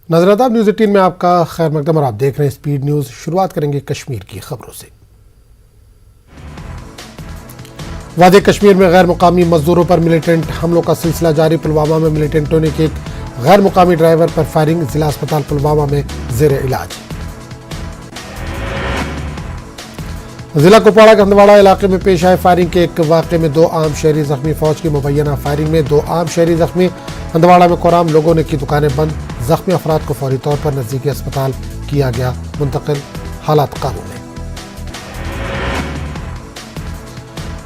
नजरताब news 18 में आपका खैर मकदम और आप देख रहे हैं स्पीड न्यूज़। शुरुआत करेंगे कश्मीर की खबरों से। वादी कश्मीर में गैर मुकामी मजदूरों पर मिलिटेंट हमलों का सिलसिला जारी। पुलवामा में मिलिटेंटों ने की एक गैर मुकामी ड्राइवर पर फायरिंग। जिला अस्पताल पुलवामा में जेर इलाज। जिला कुपवाड़ा के हंदवाड़ा इलाके में पेश आए फायरिंग के एक वाक़े में 2 आम शहरी जख्मी। फौज की मुबैना फायरिंग में 2 आम शहरी जख्मी। हंदवाड़ा में कोराम लोगों ने की दुकानें बंद। जख्मी अफराद को फौरी तौर पर नजदीकी अस्पताल किया गया मुंतकिल। हालात काबू में।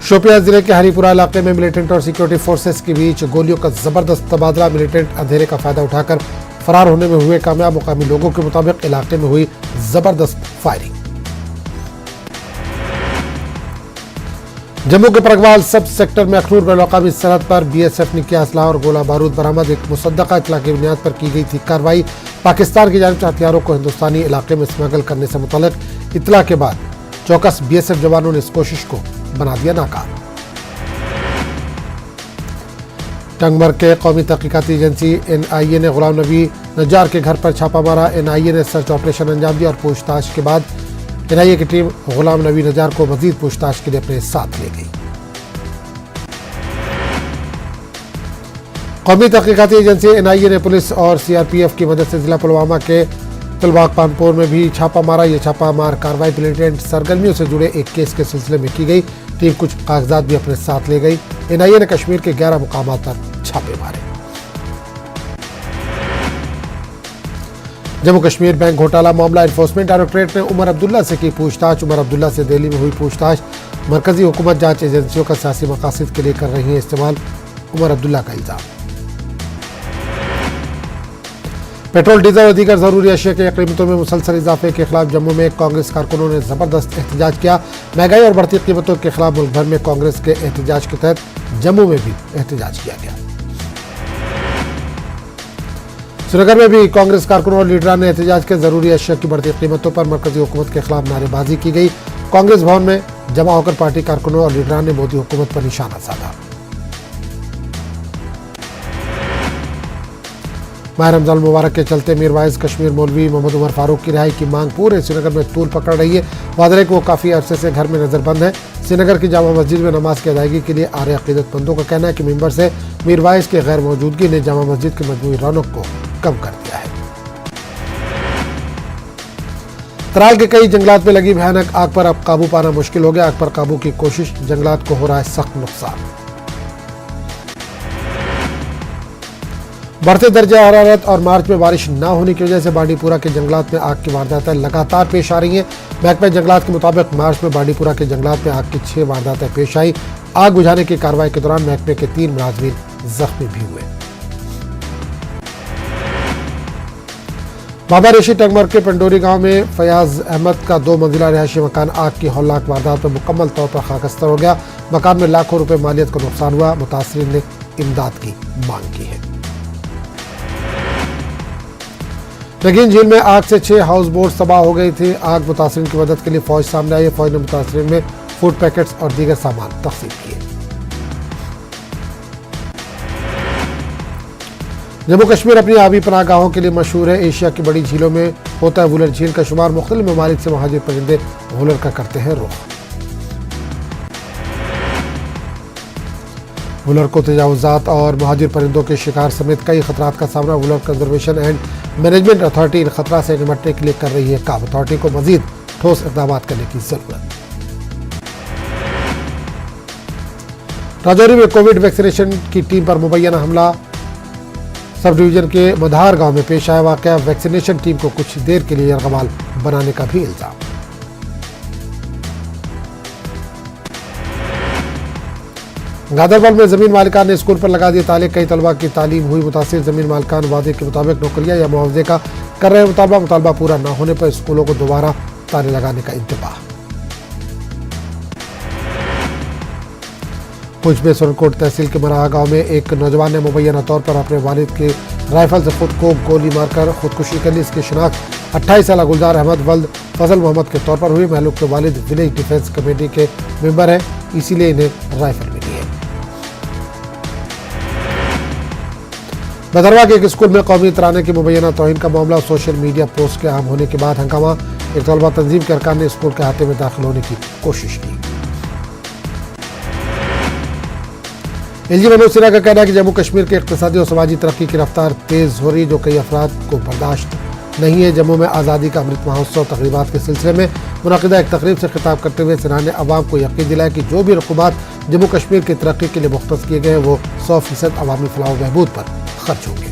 शोपियां जिले के हरीपुरा इलाके में मिलिटेंट और सिक्योरिटी फोर्सेस के बीच गोलियों का जबरदस्त तबादला। मिलिटेंट अंधेरे का फायदा उठाकर फरार होने में हुए कामयाब। मुकामी लोगों के मुताबिक इलाके में हुई जबरदस्त फायरिंग। जम्मू के परगवाल सब सेक्टर में अखनूर बैनुल-अक़वामी सरहद पर बीएसएफ ने किया असलाह और गोला बारूद बरामद। एक मुसद्दका इत्तला की बुनियाद पर की गई थी कार्रवाई। पाकिस्तान की जानिब से हथियारों को हिंदुस्तानी इलाके में स्मगल करने से मुतल्लिक इत्तला के बाद चौकस बीएसएफ जवानों ने इस कोशिश को बना दिया नाकाम। टंगमर्ग के कौमी तहकीकाती एजेंसी NIA ने गुलाम नबी नज्जार के घर पर छापा मारा। NIA ने सर्च ऑपरेशन अंजाम दिया और पूछताछ के बाद NIA की टीम गुलाम नबी नज्जार को मजीद पूछताछ के लिए अपने साथ ले गई। कौमी तहकीकाती एजेंसी NIA ने पुलिस और CRPF की मदद से जिला पुलवामा के तिलबाग पानपुर में भी छापा मारा। यह छापा मार कार्रवाई मिलिटेंट सरगर्मियों से जुड़े एक केस के सिलसिले में की गई। टीम कुछ कागजात भी अपने साथ ले गई। NIA ने कश्मीर के 11 मुकामात पर छापे मारे। जम्मू कश्मीर बैंक घोटाला मामला। एनफोर्समेंट डायरेक्टरेट ने उमर अब्दुल्ला से की पूछताछ। उमर अब्दुल्ला से दिल्ली में हुई पूछताछ। मरकजी हुकूमत जांच एजेंसियों का सियासी मकासद के लिए कर रही है इस्तेमाल। उमर अब्दुल्ला का इल्जाम। पेट्रोल डीजल और दीगर जरूरी अशिया की कीमतों में मुसलसल इजाफे के खिलाफ जम्मू में कांग्रेस कारकुनों ने जबरदस्त एहतजाज किया। महंगाई और बढ़ती कीमतों के खिलाफ मुल्क भर में कांग्रेस के एहतजाज के तहत जम्मू में भी एहतजाज किया गया। श्रीनगर में भी कांग्रेस कारकुनों और लीडरान ने एहतजाज के जरूरी अशिया की बढ़ती कीमतों पर मरकजी हुकूमत के खिलाफ नारेबाजी की गई। कांग्रेस भवन में जमा होकर पार्टी कारकुनों और लीडरान ने मोदी हुकूमत पर निशाना साधा। माह रमजान मुबारक के चलते मीरवाइज कश्मीर मौलवी मोहम्मद उमर फारूक की रिहाई की मांग पूरे श्रीनगर में तूल पकड़ रही है। वाज़ेह है कि वो काफ़ी अरसे से घर में नजरबंद है। श्रीनगर की जामा मस्जिद में नमाज की अदायगी के लिए आ रहे अकीदतमंदों का कहना है कि मेंबर से मीरवाइज के गैर मौजूदगी ने जामा मस्जिद की मजमूई रौनक को कम कर दिया है। तराल के कई जंगलात में लगी भयानक आग पर अब काबू पाना मुश्किल हो गया। आग पर काबू की कोशिश, जंगलात को हो रहा है सख्त नुकसान। बढ़ते दर्जे हरारत और मार्च में बारिश न होने की वजह से बांडीपुरा के जंगलात में आग की वारदातें लगातार पेश आ रही हैं। महकमा जंगलात के मुताबिक मार्च में बांडीपुरा के जंगलात में आग की 6 वारदातें पेश आई। आग बुझाने की कार्रवाई के दौरान महकमे के 3 मुलाजमीन जख्मी भी हुए। बाबा रेशी टंगमर्ग के पंडोरी गांव में फयाज अहमद का 2 मंजिला रिहायशी मकान आग की हौलनाक वारदात में मुकम्मल तौर पर खाकस्तर हो गया। मकान में लाखों रुपए मालियत को नुकसान हुआ। मुतासरीन ने इमदाद की मांग की है। नगीन झील में आग से 6 हाउस बोट तबाह हो गई थी। आग मुतासरीन की मदद के लिए फौज सामने आई है। फौज ने मुतासरीन में फूड पैकेट्स और दीगर सामान तकसीम किए। जम्मू कश्मीर अपनी आबी पनाहगाहों के लिए मशहूर है। एशिया की बड़ी झीलों में होता है वुलर झील का शुमार। मुख्तलिफ ममालिक से महाजिर परिंदे वुलर का करते हैं रुख। वुलर को तजावुजात और महाजिर परिंदों के शिकार समेत कई खतरात का सामना Wular conservation and management authority in खतरा से निपटने के लिए कर रही है काम। अथॉरिटी को मजीद ठोस इक़दाम करने की जरूरत। राजौरी में कोविड वैक्सीनेशन की टीम पर मुबैना हमला। सब डिवीजन के मधार गांव में पेश आया वाकया। वैक्सीनेशन टीम को कुछ देर के लिए यरगमाल बनाने का भी इल्जाम। गादरबल में जमीन मालिकान ने स्कूल पर लगा दिए ताले। कई तलबा की तालीम हुई मुतासिर। जमीन मालिकान वादे के मुताबिक नौकरियां या मुआवजे का कर रहे मुतालबा पूरा न होने पर स्कूलों को दोबारा ताले लगाने का इंतबाह। पुंछ में सुरनकोट तहसील के मराहा गांव में एक नौजवान ने मुबैना तौर पर अपने वालिद के राइफल से खुद को गोली मारकर खुदकुशी कर ली। इसकी शिनाख्त 28 साल गुलजार अहमद वल्द फजल मोहम्मद के तौर पर हुई। महलूक के वालिद विलेज डिफेंस कमेटी के मेंबर हैं, इसीलिए इन्हें राइफल मिली है। भदरवा के एक स्कूल में कौमी तराने की मुबैना तौहीन का मामला सोशल मीडिया पोस्ट के आम होने के बाद हंगामा। एक तलबा तंजीम के अरकान ने स्कूल के अहाते में दाखिल होने की कोशिश की। एलजी मनोज सिन्हा का कहना है कि जम्मू कश्मीर के इक़्तिसादी और समाजी तरक्की की रफ्तार तेज हो रही, जो कई अफराद को बर्दाश्त नहीं है। जम्मू में आज़ादी का अमृत महोत्सव तकरीबात के सिलसिले में मुनक़िदा एक तकरीब से खिताब करते हुए सिन्हा ने अवाम को यकीन दिलाया कि जो भी रकूबात जम्मू कश्मीर की तरक्की के लिए मुख्तस किए गए हैं वो 100% अवामी फलाह बहबूद पर खर्च होंगे।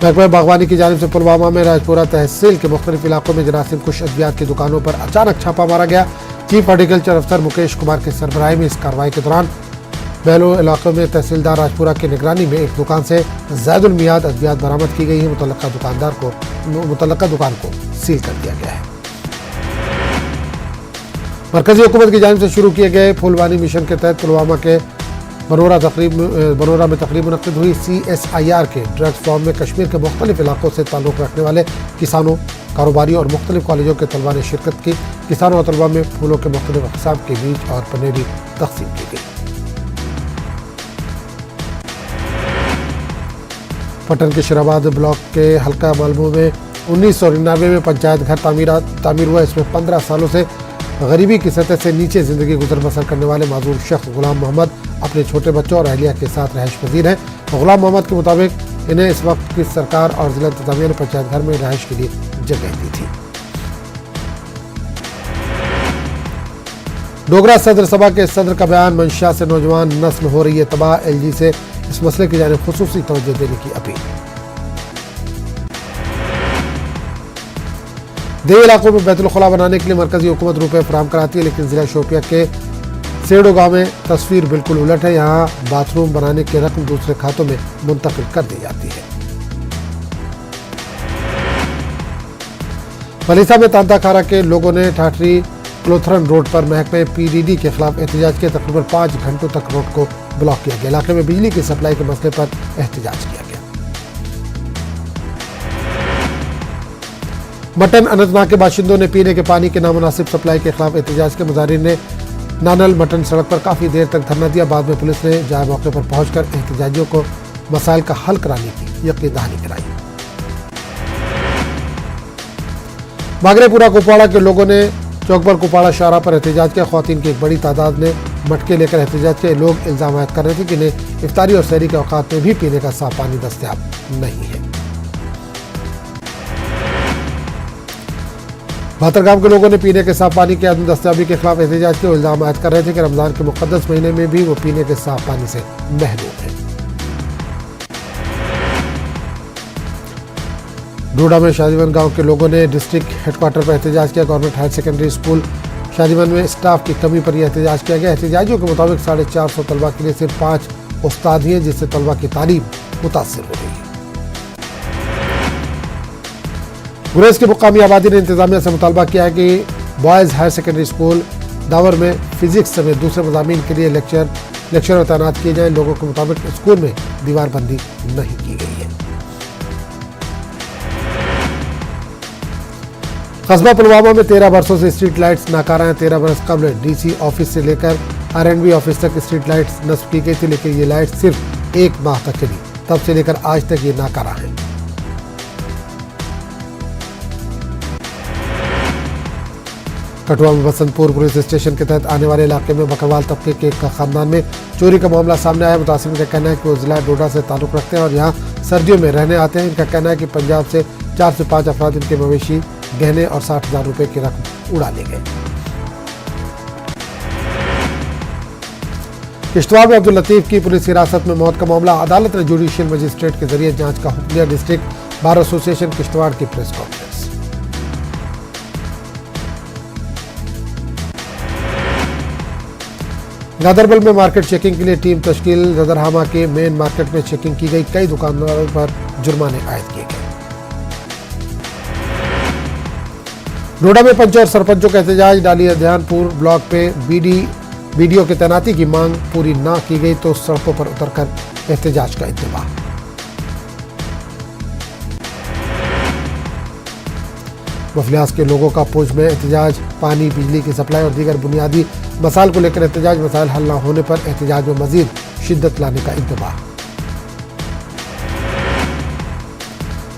महकमा बागवानी की जानिब से पुलवामा में राजपुरा तहसील के मुख्तलिफ इलाकों में जरासीम कुश अद्वियात की दुकानों पर अचानक छापा मारा गया। चीफ हॉर्टिकल्चर अफसर मुकेश कुमार की सरबराही में इस कार्रवाई के दौरान बहलो इलाकों में तहसीलदार राजपुरा की निगरानी में एक दुकान से ज़ैदुल मियाद अद्वियात बरामद की गई है। मुतल्लका दुकान को सील कर दिया गया है। मरकजी हुकूमत की जानिब से शुरू किए गए फूलवानी मिशन के तहत पुलवामा के बनोरा में तकरीब मुनक्किद हुई। CSIR के ड्रग्स फॉर्म में कश्मीर के मुख्तलिफ इलाकों से ताल्लुक़ रखने वाले किसानों, कारोबारियों और मुख्तलिफ कॉलेजों के तलबा ने शिरकत की। किसानों और तलबा में फूलों के मुख्तलिफ अक़साम के बीज और पन्ने भी तक़सीम की गई। पटन के शराबाद ब्लॉक के हल्का मालमू में 1999 में पंचायत घर तामीर हुआ। इसमें 15 सालों से गरीबी की सतह से नीचे ज़िंदगी गुजर बसर करने वाले माजूर शख्स गुलाम मोहम्मद अपने छोटे बच्चों और अहलिया के साथ रहायश पजीर हैं। गुलाम मोहम्मद के मुताबिक इन्हें इस वक्त की सरकार और जिला इंतजामिया ने पंचायत घर में रहायश के लिए जगह दी थी। डोगरा सदर सभा के सदर का बयान, मंशा से नौजवान नस्ल हो रही है तबाह। LG से इस मसले की जानिब खुसूसी तवज्जो देने की अपील। देव इलाकों में बैतुल खुला बनाने के लिए मरकजी हुकूमत रुपए फराहम कराती है, लेकिन जिला शोपिया के सेडो गांव में तस्वीर बिल्कुल उलट है। यहाँ बाथरूम बनाने की रकम दूसरे खातों में मुंतकिल कर दी जाती है। मलीसा में तांताखारा के लोगों ने ठाठरी क्लोथरन रोड पर महकमे PDD के खिलाफ एहतजाज किया। तकरीबन 5 घंटों तक रोड को ब्लॉक किया गया। इलाके में बिजली की सप्लाई के मसले पर एहतजाज किया गया। मटन अनंतनाग के बाशिंदों ने पीने के पानी के नामुनासिब सप्लाई के खिलाफ एहतजाज के। मुजाहिरीन ने नानल मटन सड़क पर काफी देर तक धरना दिया। बाद में पुलिस ने जाए मौके पर पहुंचकर एहतजाजियों को मसाइल का हल कराने की यकीन दहानी कराई। बागरेपुरा कुपवाड़ा के लोगों ने चौक पर कुपवाड़ा शाहरा पर एहतजाज किया। ख्वातीन की एक बड़ी तादाद ने मटके लेकर एहतजाज किया। लोग इल्जाम आयद कर रहे थे कि इन्हें इफ्तारी और सहरी के औकात में भी पीने का साफ पानी दस्तयाब नहीं है। भातरगाम के लोगों ने पीने के साफ पानी की अदम दस्तयाबी के खिलाफ एहतजाज किया। इल्जाम आयद कर रहे थे कि रमजान के मुकद्दस महीने में भी वो पीने के साफ पानी से महरूम है। डोडा में शादीवन गांव के लोगों ने डिस्ट्रिक्ट हेडक्वार्टर पर एहतजाज किया। गवर्नमेंट हायर सेकेंडरी स्कूल शादीवन में स्टाफ की कमी पर यह एहतजाज किया गया। एहतजाजियों के मुताबिक 450 तलबा के लिए सिर्फ 5 उस्ताद ही हैं, जिससे तलबा की तालीम मुतासिर हो रही है। गुरेज की मुकामी आबादी ने इंतजामिया से मुतालबा किया है कि boys higher secondary school Dawar में फिजिक्स समेत दूसरे मज़ामीन के लिए लेक्चर तैनात किए जाएँ। लोगों के मुताबिक स्कूल में दीवारबंदी नहीं की गई है। कस्बा पुलवामा में 13 बरसों से स्ट्रीट लाइट्स नाकारा हैं। 13 बरस कबल DC ऑफिस से लेकर R&B ऑफिस तक स्ट्रीट लाइट्स नस्ब की गई थी, लेकिन ये लाइट्स सिर्फ 1 माह तक चली। तब से लेकर आज तक ये नाकारा है। कठुआ में बसंतपुर पुलिस स्टेशन के तहत आने वाले इलाके में बकरवाल तबके के एक खानदान में चोरी का मामला सामने आया। मुतासिर का कहना है कि वो जिला डोडा से ताल्लुक़ रखते हैं और यहाँ सर्दियों में रहने आते हैं। इनका कहना है कि पंजाब से 4 से 5 अफराद इनके मवेशी, गहने और 60,000 रुपए की रकम उड़ा ले गए। किश्तवाड़ में अब्दुल लतीफ की पुलिस हिरासत में मौत का मामला। अदालत ने जुडिशियल मजिस्ट्रेट के जरिए जांच का हुक्म दिया। डिस्ट्रिक्ट बार एसोसिएशन किश्तवाड़ की प्रेस कॉन्फ्रेंस। गादरबल में मार्केट चेकिंग के लिए टीम तश्कील। जदरहामा के मेन मार्केट में चेकिंग की गई। कई दुकानदारों पर जुर्माने आयद किए गए। डोडा में पंच और सरपंचों का एहतजाज। डालिया ध्यानपुर ब्लॉक पे BDO की तैनाती की मांग पूरी ना की गई तो सड़कों पर उतरकर एहतजाज का इंतबाह। मफलियास के लोगों का पुंछ में एहतजाज। पानी, बिजली की सप्लाई और दीगर बुनियादी मसाइल को लेकर एहतजाज, मसाइल हल न होने पर एहतजाज में मजीद शिद्दत लाने का इंतबाह।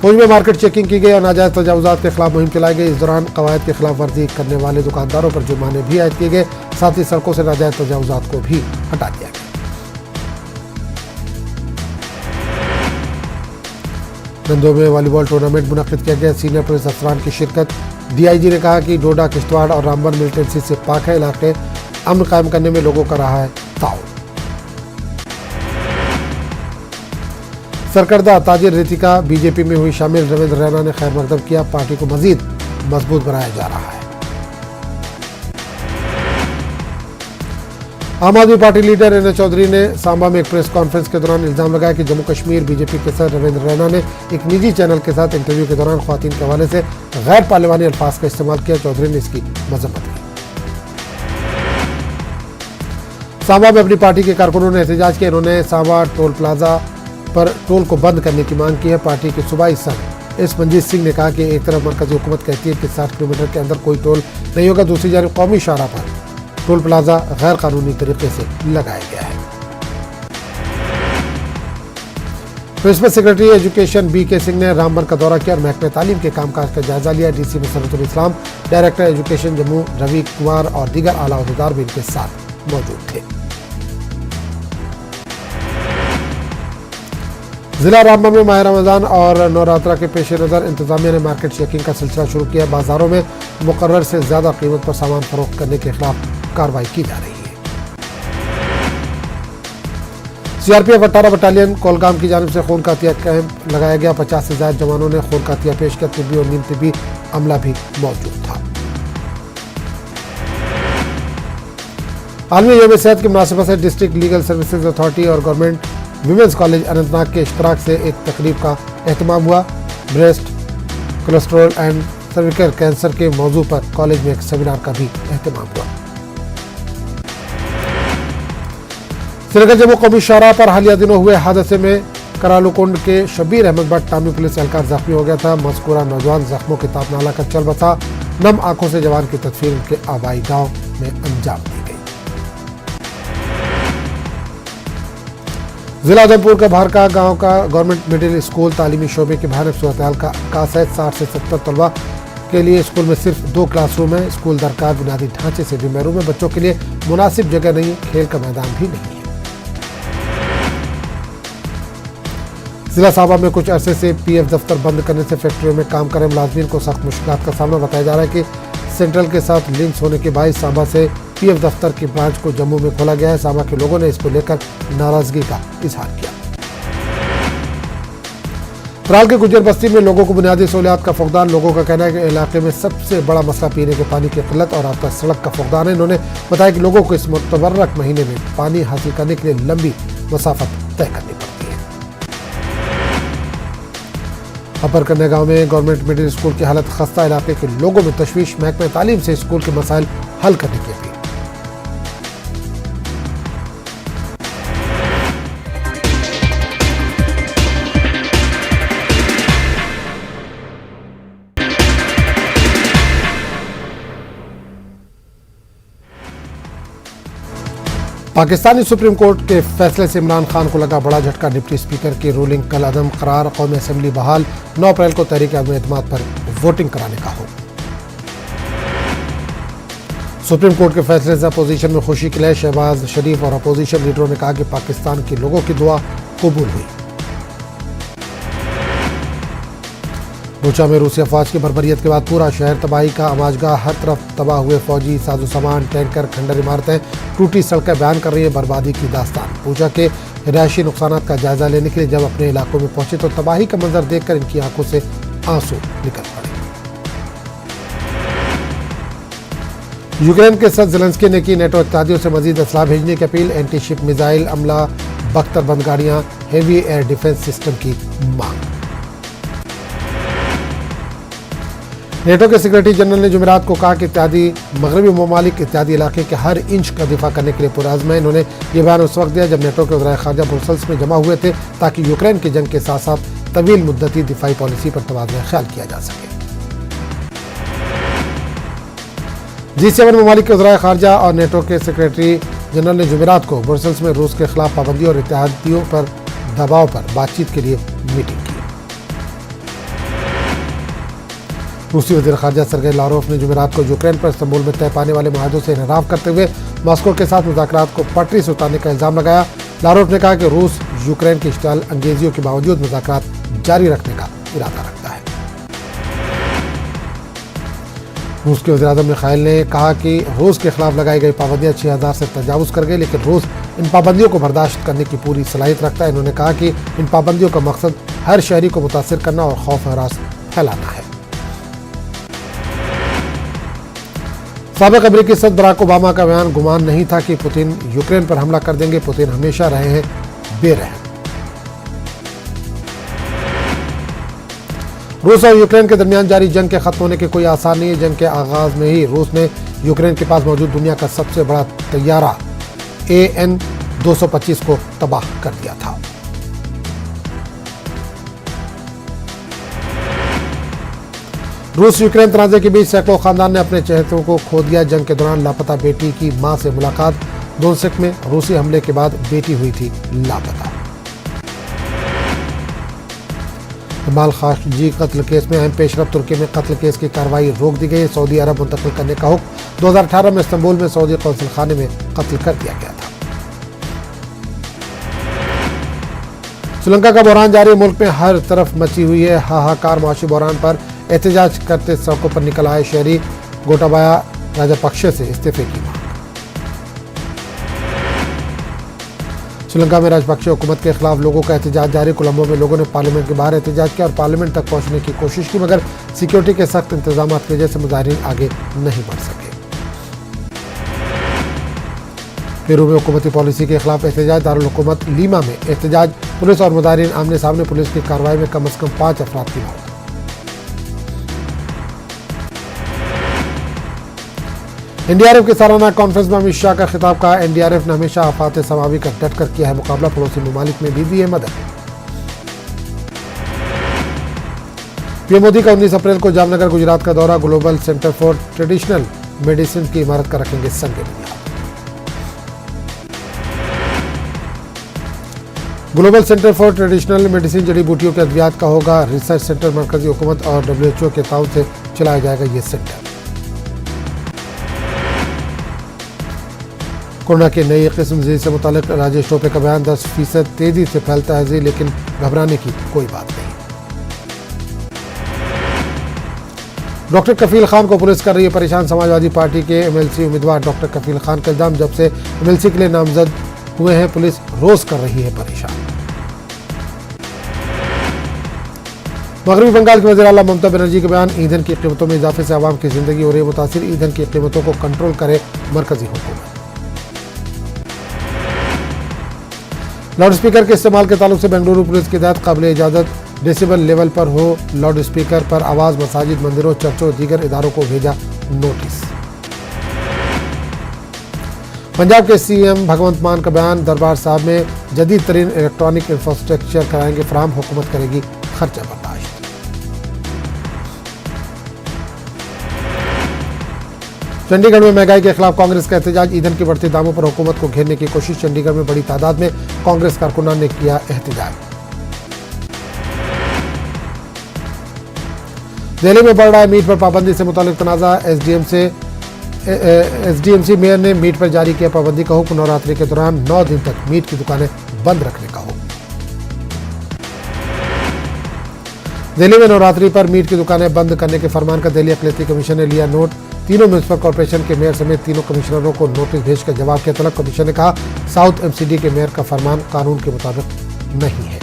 फौज में मार्केट चेकिंग की गई और नाजायज तजावुजात के खिलाफ मुहिम चलाई गई। इस दौरान कवायद की खिलाफ वर्जी करने वाले दुकानदारों पर जुर्माने भी आयद किए गए। साथ ही सड़कों से नाजायज तजावुजात को भी हटा दिया गया। नंदो में वॉलीबॉल टूर्नामेंट मुनक्किद किया गया। सीनियर पुलिस अफसरान की शिरकत। डीआईजी ने कहा कि डोडा, किश्तवाड़ और रामबन मिलिटेंसी से पाक है इलाके अमन कायम करने में लोगों का रहा है ताउन। सरकर्दा ताजिर रितिका बीजेपी में हुई शामिल। रविंद्र रैना ने खैर मकदम किया। पार्टी को मजीद मजबूत बनाया जा रहा है। आम आदमी पार्टी लीडर एन चौधरी ने सांबा में एक प्रेस कॉन्फ्रेंस के दौरान इल्जाम लगाया कि जम्मू कश्मीर बीजेपी के सर रविंद्र रैना ने एक निजी चैनल के साथ इंटरव्यू के दौरान ख्वातीन के हवाले से गैर पार्लिमानी अल्फाज का इस्तेमाल किया। चौधरी ने इसकी मजम्मत की। सांबा में अपनी पार्टी के कारकुनों ने एहतजाज किया। इन्होंने सांबा टोल प्लाजा पर टोल को बंद करने की मांग की है। पार्टी के सूबाई सदर एस मंजीत सिंह ने कहा कि एक तरफ मरकजी हुकूमत कहती है कि 60 किलोमीटर के अंदर कोई टोल नहीं होगा, दूसरी जानब कौमी शाहराह पर टोल प्लाजा गैर कानूनी तरीके से लगाया गया है। Principal secretary education BK Singh ने रामबन का दौरा किया और महकमे तालीम के कामकाज का जायजा लिया। DC मसरतुल इस्लाम, डायरेक्टर एजुकेशन जम्मू रवि कुमार और दीगर आला अहदेदार भी इनके साथ मौजूद थे। जिला रामबन में माह रमजान और नवरात्रा के पेश नज़र इंतजामिया ने मार्केट चेकिंग का सिलसिला शुरू किया। बाजारों में मुकर्रर से ज्यादा कीमत पर सामान फरोख्त करने के खिलाफ कार्रवाई की जा रही है। CRPF 18 बटालियन कोलगाम की जानिब से खून का अतिया कैंप लगाया गया। 50 से ज्यादा जवानों ने खून का अतिया पेश किया। तिब्बी और नीम तिब्बी अमला भी मौजूद था। आलमी यौम सेहत की मुनासिबत से डिस्ट्रिक्ट लीगल सर्विसेज अथॉरिटी और गवर्नमेंट विमेंस कॉलेज अनंतनाग के इश्तराक से एक तकरीब का एहतमाम हुआ। Breast, cholesterol and cervical cancer के मौजू पर कॉलेज में एक सेमिनार का भी एहतमाम हुआ। श्रीनगर जम्मू कौमी शाहराह पर हालिया दिनों हुए हादसे में करालुकुंड के शबीर अहमद भट्ट टामी पुलिस एहलकार जख्मी हो गया था। मज़कूरा नौजवान जख्मों के ताप नाला कर चल बसा। नम आंखों से जवान की तस्वीर उनके आबाई गांव में अंजाम दी गई। जिला उधमपुर का भारका गांव का गवर्नमेंट मिडिल स्कूल तालीमी शोबे की भयानक सूरत हाल का आकाश है। 60 से 70 तलबा के लिए स्कूल में सिर्फ 2 क्लासरूम है। स्कूल दरकार बुनियादी ढांचे से भी महरूम है। बच्चों के लिए मुनासिब जगह नहीं है। खेल का मैदान भी नहीं है। जिला साहबा में कुछ अरसे से PF दफ्तर बंद करने से फैक्ट्रियों में काम कर रहे मुलाजमीन को सख्त मुश्किलात का सामना बताया जा रहा है कि सेंट्रल के साथ लिंक्स होने के बायस साहबा से PF दफ्तर की ब्रांच को जम्मू में खोला गया है। साहबा के लोगों ने इसको लेकर नाराजगी का इजहार किया। त्राल के गुज्जर बस्ती में लोगों को बुनियादी सहूलियात का फुकदान। लोगों का कहना है कि इलाके में सबसे बड़ा मसला पीने के पानी की किल्लत और रास्ता सड़क का फुकदान है। इन्होंने बताया कि लोगों को इस मुतबर्रक महीने में पानी हासिल करने के लिए लंबी मसाफत तय करनी पड़ती है। अपर कन्या गांव में गवर्नमेंट मिडिल स्कूल की हालत खस्ता। इलाके के लोगों में तशवीश। महकमे तालीम से स्कूल के मसाइल हल करने की अपील। पाकिस्तानी सुप्रीम कोर्ट के फैसले से इमरान खान को लगा बड़ा झटका। डिप्टी स्पीकर की रूलिंग कल अदम करार। कौमी असेंबली बहाल। 9 अप्रैल को तहरीक अदम एतमाद पर वोटिंग कराने का हुक्म। सुप्रीम कोर्ट के फैसले से अपोजिशन में खुशी की लहर। शहबाज शरीफ और अपोजिशन लीडरों ने कहा कि पाकिस्तान के लोगों की दुआ कबूल हुई। बूचा में रूसी अफवाज की बर्बरियत के बाद पूरा शहर तबाही का आमाजगाह। हर तरफ तबाह हुए फौजी साजो सामान, टैंकर, खंडर इमारतें, टूटी सड़कें बयान कर रही है बर्बादी की दास्तान। बूचा के रिहायशी नुकसानात का जायजा लेने के लिए जब अपने इलाकों में पहुंचे तो तबाही का मंजर देखकर इनकी आंखों से आंसू निकल पड़े। यूक्रेन के सदर ज़ेलेंस्की ने की नेटो इत्तेहादियों से मजीद असलाह भेजने की अपील। एंटी शिप मिसाइल अमला, बख्तर-बंद गाड़ियां, हेवी एयर डिफेंस सिस्टम की मांग। नेटो के सेक्रेटरी जनरल ने जुमेरात को कहा कि इत्तेहादी मगरबी ममालिक इत्तेहादी इलाके के हर इंच का दिफा करने के लिए पुरअज़्म है। इन्होंने ये बयान उस वक्त दिया जब नेटो के वज़ीर ख़ारजा ब्रुसेल्स में जमा हुए थे ताकि यूक्रेन की जंग के साथ साथ तवील मुद्दती दिफाई पॉलिसी पर तबादला ख्याल किया जा सके। G7 ममालिक के वज़राए खारजा और नेटो के सेक्रेटरी जनरल ने जुमेरात को ब्रसेल्स में रूस के खिलाफ पाबंदी और इत्तेहादियों पर दबाव पर बातचीत के लिए मीटिंग की। रूसी वज़ीर खारजा सरगेई लारोव ने जुमेरात को यूक्रेन पर इस्तांबुल में तय पाने वाले मुआहदों से इनराफ करते हुए मॉस्को के साथ मुज़ाकरात को पटरी से उतारने का इल्जाम लगाया। लारोव ने कहा कि रूस यूक्रेन की इश्तियाल अंगेजियों के बावजूद मुज़ाकरात जारी रखने का इरादा रखता है। रूस के वज़ीर-ए-आज़म मिखाइल ने कहा कि रूस के खिलाफ लगाई गई पाबंदियां 6000 से तजावुज़ कर गई, लेकिन रूस इन पाबंदियों को बर्दाश्त करने की पूरी सलाहियत रखता है। इन्होंने कहा कि इन पाबंदियों का मकसद हर शहरी को मुतासिर करना और खौफ हरास फैलाना है। साबिक़ अमेरिकी सदर बराक ओबामा का बयान गुमान नहीं था कि पुतिन यूक्रेन पर हमला कर देंगे। पुतिन हमेशा रहे हैं बेरहम। रूस और यूक्रेन के दरमियान जारी जंग के खत्म होने के कोई आसार नहीं है। जंग के आगाज में ही रूस ने यूक्रेन के पास मौजूद दुनिया का सबसे बड़ा तैयारा AN-225 को तबाह कर दिया था। रूस यूक्रेन तनाज़े के बीच सैकड़ों खानदान ने अपने चहेतों को खो दिया। जंग के दौरान लापता बेटी की मां से मुलाकात। दोनेत्स्क में रूसी हमले के बाद बेटी हुई थी लापता। जमाल खाशोगी कत्ल केस में अहम पेशरफ। तुर्की में कत्ल केस की कार्रवाई रोक दी गई। सऊदी अरब मुंतकिल करने का हुक्म। 2018 में इस्तांबुल में सऊदी कौंसल खाने में कत्ल कर दिया गया था। श्रीलंका का बहरान जारी। मुल्क में हर तरफ मची हुई है हाहाकार। मुआशी बहरान पर एहतजाज करते सड़कों पर निकल आए शहरी। गोटाबाया राजपक्षे से इस्तीफे की मांग। श्रीलंका में राजपक्षे हुकूमत के खिलाफ लोगों का एहतजाज जारी। कोलंबो में लोगों ने पार्लियामेंट के बाहर एहतजाज किया और पार्लियामेंट तक पहुंचने की कोशिश की, मगर सिक्योरिटी के सख्त इंतजाम की वजह से मुजाहिरीन आगे नहीं बढ़ सके। पेरू में हुकूमती पॉलिसी के खिलाफ एहतजाज। दारुल हुकूमत लीमा में एहतजाज। पुलिस और मुजाहिरीन आमने सामने। पुलिस की कार्रवाई में कम से कम 5 अफराद की मौत। NDRF की सालाना कॉन्फ्रेंस में अमित शाह का खिताब। कहा NDRF ने हमेशा आफात समावी का डट कर किया है मुकाबला। पड़ोसी ममालिक में भी दी है मदद। पीएम मोदी का 19 अप्रैल को जामनगर गुजरात का दौरा। Global centre for traditional medicine की इमारत का रखेंगे संग बुनियाद। Global centre for traditional medicine जड़ी बूटियों के अद्वियात का होगा रिसर्च सेंटर। मरकजी हुकूमत और WHO के ताउन से चलाया जाएगा ये सेंटर। कोरोना की नई किस्म जी से मुतालिक राजेश टोपे का बयान। 10% तेजी से फैलता है जी, लेकिन घबराने की कोई बात नहीं। डॉक्टर कफील खान को पुलिस कर रही है परेशान। समाजवादी पार्टी के MLC उम्मीदवार डॉक्टर कफील खान का इल्जाम, जब से MLC के लिए नामजद हुए हैं पुलिस रोज कर रही है परेशान। मगरबी बंगाल की वज़ीर आला ममता बनर्जी के बयान। ईंधन की कीमतों में इजाफे से आवाम की जिंदगी हो रही है मुतासिर। ईंधन की कीमतों को कंट्रोल करे मरकजी हुकूमत। लाउड स्पीकर के इस्तेमाल के ताल्लुक से बेंगलुरु पुलिस की हिदायत। काबिल इजाजत डेसिबल लेवल पर हो लाउड स्पीकर पर आवाज। मसाजिद, मंदिरों, चर्चों, दीगर इदारों को भेजा नोटिस। पंजाब के CM भगवंत मान का बयान। दरबार साहब में जदीद तरीन इलेक्ट्रॉनिक इंफ्रास्ट्रक्चर कराएंगे फराहम। हुकूमत करेगी खर्चा बर्दाश्त। चंडीगढ़ में महंगाई के खिलाफ कांग्रेस का एहतजाज। ईंधन के बढ़ते दामों पर हुकूमत को घेरने की कोशिश। चंडीगढ़ में बड़ी तादाद में कांग्रेस कारकुनान ने किया एहतजाज। दिल्ली में बढ़ रहा है मीट पर पाबंदी से मुतालिक तनाजा। SDMC मेयर ने मीट पर जारी किया पाबंदी का हुक्म। नवरात्रि के दौरान 9 दिन तक मीट की दुकानें बंद रखने का हुक्म। दिल्ली में नवरात्रि पर मीट की दुकानें बंद करने के फरमान का दिल्ली अक़लियती कमीशन ने लिया नोट। तीनों म्यूनिसिपल कॉर्पोरेशन के मेयर समेत तीनों कमिश्नरों को नोटिस भेजकर जवाब के तलब। कमीशन ने कहा साउथ MCD के मेयर का फरमान कानून के मुताबिक नहीं है।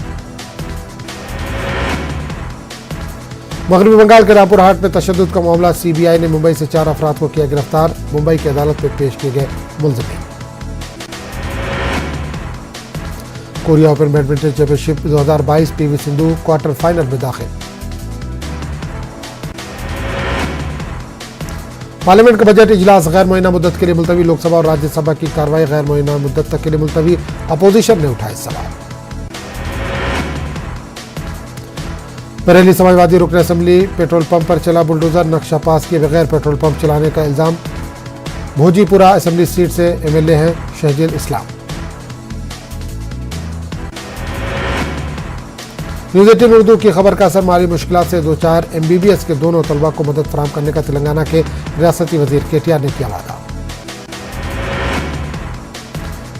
मगरबी बंगाल के रामपुर हाट में तशद्दुद का मामला। CBI ने मुंबई से 4 अफराद को किया गिरफ्तार। मुंबई की अदालत में पेश किए गए मुलजिम। Korea open badminton championship 2022 PV Sindhu quarter final में दाखिल। पार्लियामेंट का बजट इजलास गैर मुअय्यना मुद्दत के लिए मुलतवी। लोकसभा और राज्यसभा की कार्रवाई गैर मुअय्यना मुद्दत तक के लिए मुलतवी। अपोजिशन ने उठाए सवाल। बरेली समाजवादी रुकन असेंबली पेट्रोल पंप पर चला बुलडोजर। नक्शा पास किए बगैर पेट्रोल पंप चलाने का इल्जाम। भोजीपुरा असेंबली सीट से एमएलए हैं शहजील इस्लाम। न्यूज 18 उर्दू की खबर का असर माली मुश्किलात से दो चार MBBS के दोनों तलबा को मदद फराहम करने का तेलंगाना के रियासती वजीर KTR ने किया वादा।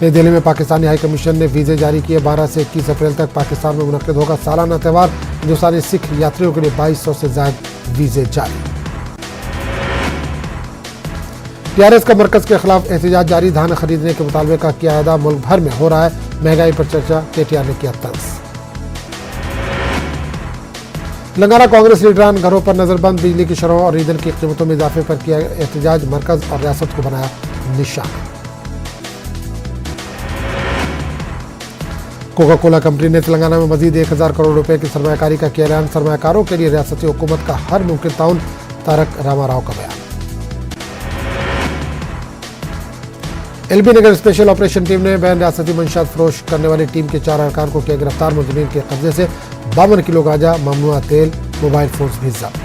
नई दिल्ली में पाकिस्तानी हाई कमीशन ने वीजे जारी किए। 12 से 21 अप्रैल तक पाकिस्तान में मुनक्किद होगा सालाना त्यौहार। हिंदुस्तानी सिख यात्रियों के लिए 2200 से ज्यादा वीजे जारी। TRS का मरकज के खिलाफ एहतजाज जारी। धान खरीदने के मुतालबे का किया अदा। मुल्क भर में हो रहा है महंगाई पर चर्चा। KTR ने किया तंज। तेलंगाना कांग्रेस लीडरान घरों पर नजरबंद। बिजली की शरहों और ईंधन की कीमतों में इजाफे पर किया एहतजाज। मरकज और रियासत को बनाया निशाना। कोका कोला कंपनी ने तेलंगाना में मजीद 1000 करोड़ रुपए की सरमायाकारी का किया ऐलान। सरमायाकारों के लिए रियासती हुकूमत का हर मुमकिन ताउन। तारक रामाराव का बयान। LB नगर स्पेशल ऑपरेशन टीम ने बैन रियासती मंशात फरोश करने वाली टीम के 4 अरकान को किया गिरफ्तार। मुलजिमीन के कब्जे से 52 किलो गांजा, ममनुआ तेल, मोबाइल फोन्स भी जब्त।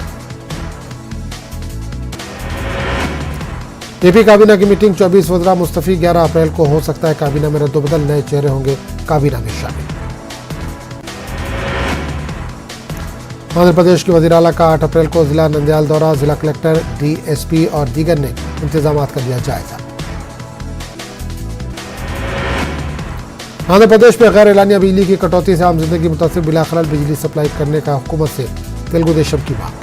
AP काबीना की मीटिंग 24 वज़रा मुस्तफी। 11 अप्रैल को हो सकता है काबीना में रद्दोबदल। नए चेहरे होंगे काबीना में शामिल। आंध्र प्रदेश के वज़ीर आला का 8 अप्रैल को जिला नंदयाल दौरा। जिला कलेक्टर, DSP और दीगर ने इंतजाम का लिया जायजा। आंध्र प्रदेश में गैर एलानिया बिजली की कटौती से आम जिंदगी मुतासिर। बिला खलल बिजली सप्लाई करने का हुकूमत से तेलुगु देशम की मांग।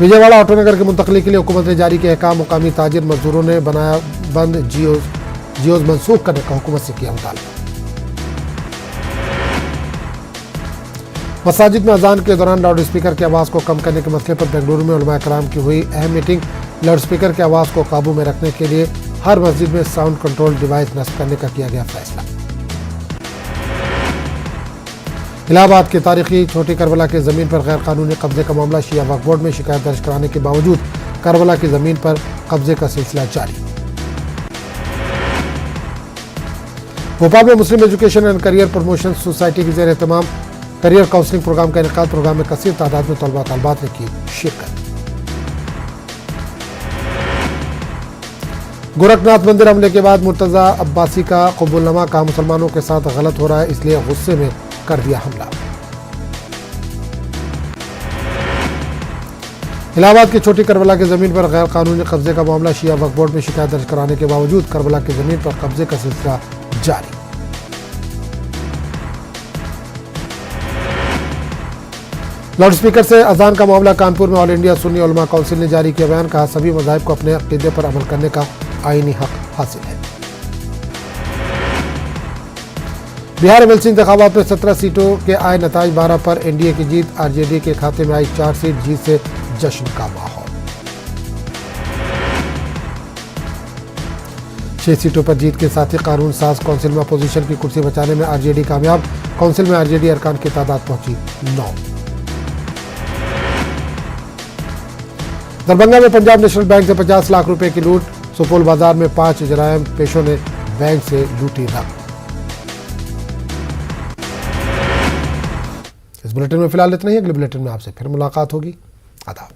विजयवाड़ा ऑटोनगर की मुंतकली के लिए हुकूमत ने जारी किया अहकाम। मुकामी ताजिर मजदूरों ने बनाया बंद। जियोज मनसूख करने का हुकूमत से किया मुतालबा। मसाजिद में अजान के दौरान लाउड स्पीकर की आवाज़ को कम करने के मसले पर बेंगलुरु में उलमा कराम की हुई अहम मीटिंग। लाउड स्पीकर की आवाज़ को काबू में रखने के लिए हर मस्जिद में साउंड कंट्रोल डिवाइस नस्ब करने का किया गया फैसला। इलाहाबाद की तारीखी छोटी करबला की जमीन पर गैर कानूनी कब्जे का मामला। शिया वक्फ बोर्ड में शिकायत दर्ज कराने के बावजूद करबला की जमीन पर कब्जे का सिलसिला जारी। भोपाल में Muslim education and career promotion society की जेर एहतमाम करियर काउंसलिंग प्रोग्राम का इनेकाद। प्रोग्राम में कसीर तादाद में तलबा तलबात ने की शिरकत। गोरखनाथ मंदिर हमले के बाद मुर्तजा अब्बासी का कबूलनामा। कहा मुसलमानों के साथ गलत हो रहा है, इसलिए गुस्से में कर दिया हमला। इलाहाबाद की छोटी करबला की जमीन पर गैर कानूनी कब्जे का मामला। शिया वक्फ बोर्ड में शिकायत दर्ज कराने के बावजूद करबला की जमीन पर कब्जे का सिलसिला जारी। लाउड स्पीकर से अजान का मामला। कानपुर में ऑल इंडिया सुन्नी उलमा काउंसिल ने जारी किया बयान। कहा सभी मज़ाहिब को अपने अक़ीदे पर अमल करने का आईनी हक हासिल है। बिहार MLC इंतखाबात में 17 सीटों के आए नताइज। 12 पर NDA की जीत। RJD के खाते में आई 4 सीट। जीत से जश्न का माहौल। 6 सीटों पर जीत के साथ ही कानून साज काउंसिल में अपोजिशन की कुर्सी बचाने में RJD कामयाब। काउंसिल में RJD अरकान की तादाद पहुंची 9। दरभंगा में पंजाब नेशनल बैंक से 50 लाख रुपए की लूट। सुपौल बाजार में 5 जरायम पेशों ने बैंक से लूटी रकम। इस बुलेटिन में फिलहाल इतना ही। अगले बुलेटिन में आपसे फिर मुलाकात होगी। आदाब।